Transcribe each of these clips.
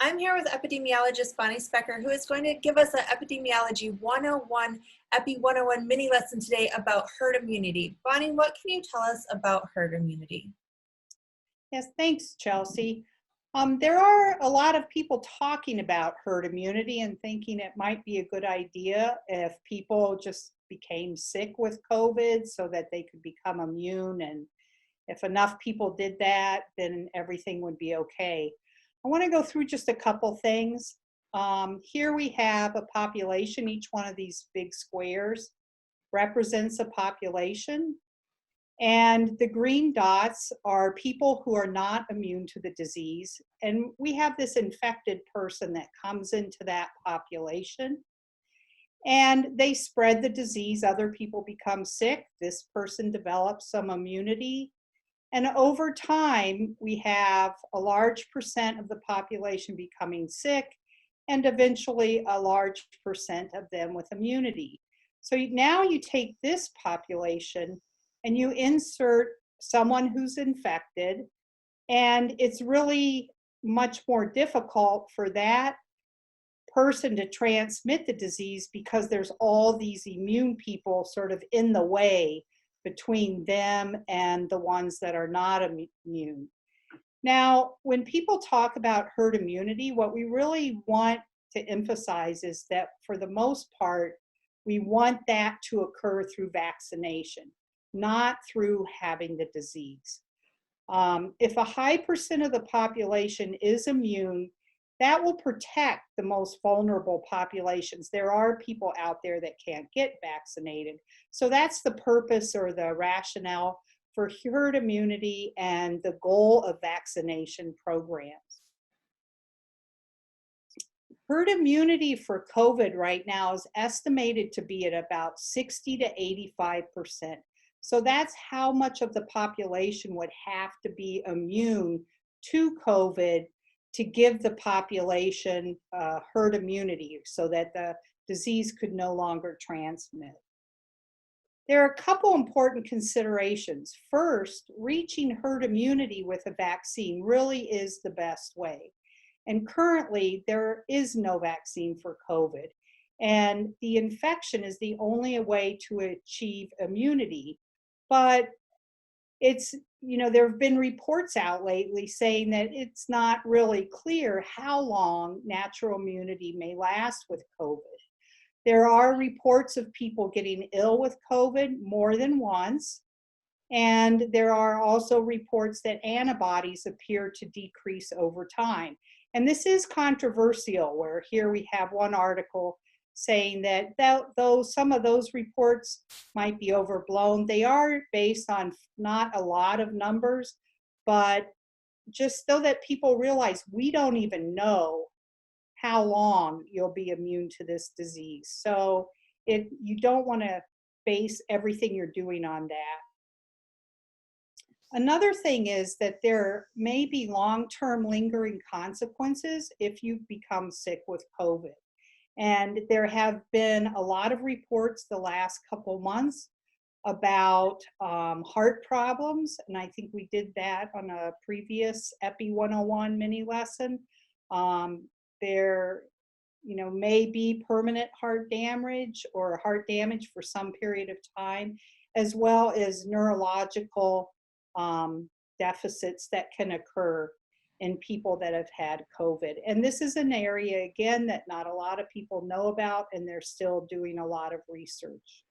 I'm here with epidemiologist Bonny Specker, who is going to give us an Epidemiology 101, Epi 101 mini lesson today about herd immunity. Bonny, what can you tell us about herd immunity? Yes, thanks, Chelsea. There are a lot of people talking about herd immunity and thinking it might be a good idea if people just became sick with COVID so that they could become immune. And if enough people did that, then everything would be okay. I want to go through just a couple things. Here we have a population. Each one of these big squares represents a population. And the green dots are people who are not immune to the disease. And we have this infected person that comes into that population and they spread the disease. Other people become sick. This person develops some immunity. And over time, we have a large percent of the population becoming sick and eventually a large percent of them with immunity. So now you take this population and you insert someone who's infected, and it's really much more difficult for that person to transmit the disease because there's all these immune people sort of in the way between them and the ones that are not immune. Now, when people talk about herd immunity, what we really want to emphasize is that for the most part, we want that to occur through vaccination, not through having the disease. If a high percent of the population is immune, that will protect the most vulnerable populations. There are people out there that can't get vaccinated. So that's the purpose or the rationale for herd immunity and the goal of vaccination programs. Herd immunity for COVID right now is estimated to be at about 60 to 85%. So that's how much of the population would have to be immune to COVID to give the population herd immunity so that the disease could no longer transmit. There are a couple important considerations. First, reaching herd immunity with a vaccine really is the best way. And currently, there is no vaccine for COVID. And the infection is the only way to achieve immunity. But it's, there have been reports out lately saying that it's not really clear how long natural immunity may last with COVID. There are reports of people getting ill with COVID more than once. And there are also reports that antibodies appear to decrease over time. And this is controversial, where here we have one article saying that though some of those reports might be overblown, they are based on not a lot of numbers, but just so that people realize we don't even know how long you'll be immune to this disease. So you don't want to base everything you're doing on that. Another thing is that there may be long-term lingering consequences if you become sick with COVID. And there have been a lot of reports the last couple months about heart problems. And I think we did that on a previous Epi 101 mini lesson. There may be permanent heart damage or heart damage for some period of time, as well as neurological deficits that can occur in people that have had COVID. And this is an area, again, that not a lot of people know about, and they're still doing a lot of research.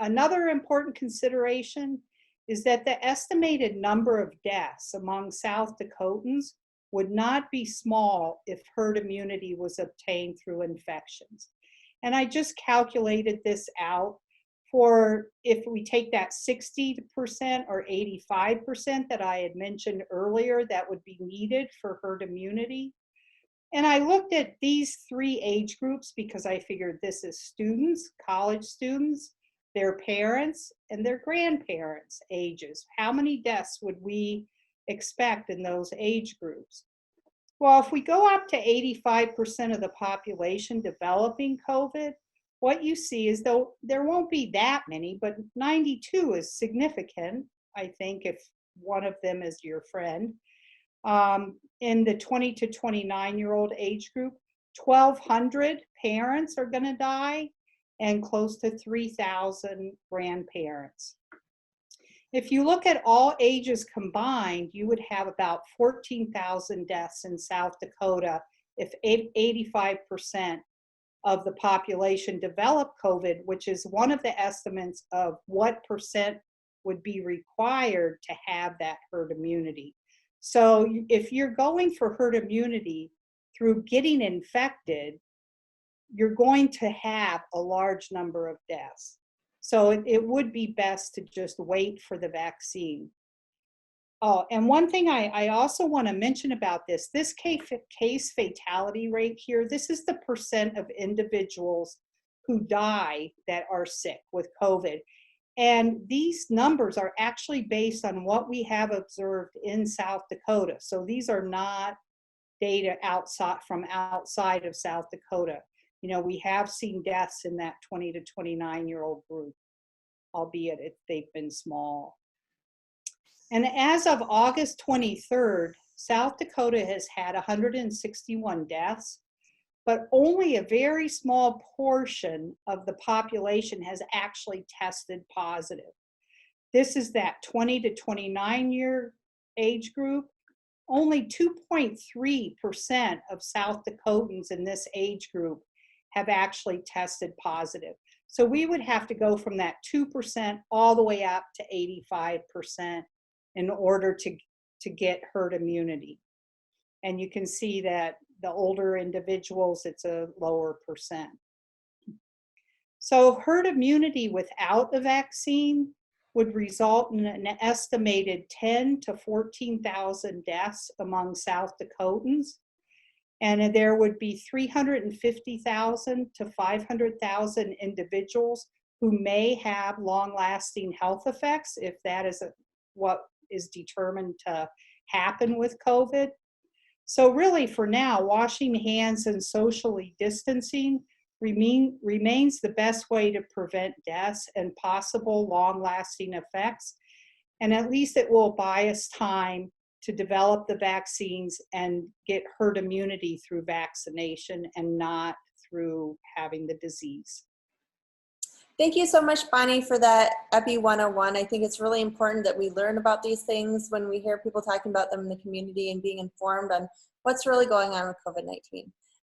Another important consideration is that the estimated number of deaths among South Dakotans would not be small if herd immunity was obtained through infections. And I just calculated this out. For if we take that 60% or 85% that I had mentioned earlier, that would be needed for herd immunity. And I looked at these three age groups because I figured this is students, college students, their parents, and their grandparents' ages. How many deaths would we expect in those age groups? Well, if we go up to 85% of the population developing COVID, what you see is, though there won't be that many, but 92 is significant, I think, if one of them is your friend. In the 20 to 29-year-old age group, 1,200 parents are going to die and close to 3,000 grandparents. If you look at all ages combined, you would have about 14,000 deaths in South Dakota if 85% of the population developed COVID, which is one of the estimates of what percent would be required to have that herd immunity. So if you're going for herd immunity through getting infected, you're going to have a large number of deaths. So it would be best to just wait for the vaccine. Oh, and one thing I also want to mention about this case fatality rate here, this is the percent of individuals who die that are sick with COVID. And these numbers are actually based on what we have observed in South Dakota. So these are not data from outside of South Dakota. You know, we have seen deaths in that 20 to 29-year-old group, albeit they've been small. And as of August 23rd, South Dakota has had 161 deaths, but only a very small portion of the population has actually tested positive. This is that 20 to 29-year age group. Only 2.3% of South Dakotans in this age group have actually tested positive. So we would have to go from that 2% all the way up to 85% in order to get herd immunity. And you can see that the older individuals, it's a lower percent. So herd immunity without a vaccine would result in an estimated 10 to 14,000 deaths among South Dakotans. And there would be 350,000 to 500,000 individuals who may have long-lasting health effects if that is what is determined to happen with COVID. So really for now, washing hands and socially distancing remains the best way to prevent deaths and possible long-lasting effects. And at least it will buy us time to develop the vaccines and get herd immunity through vaccination and not through having the disease. Thank you so much, Bonnie, for that Epi 101. I think it's really important that we learn about these things when we hear people talking about them in the community and being informed on what's really going on with COVID-19.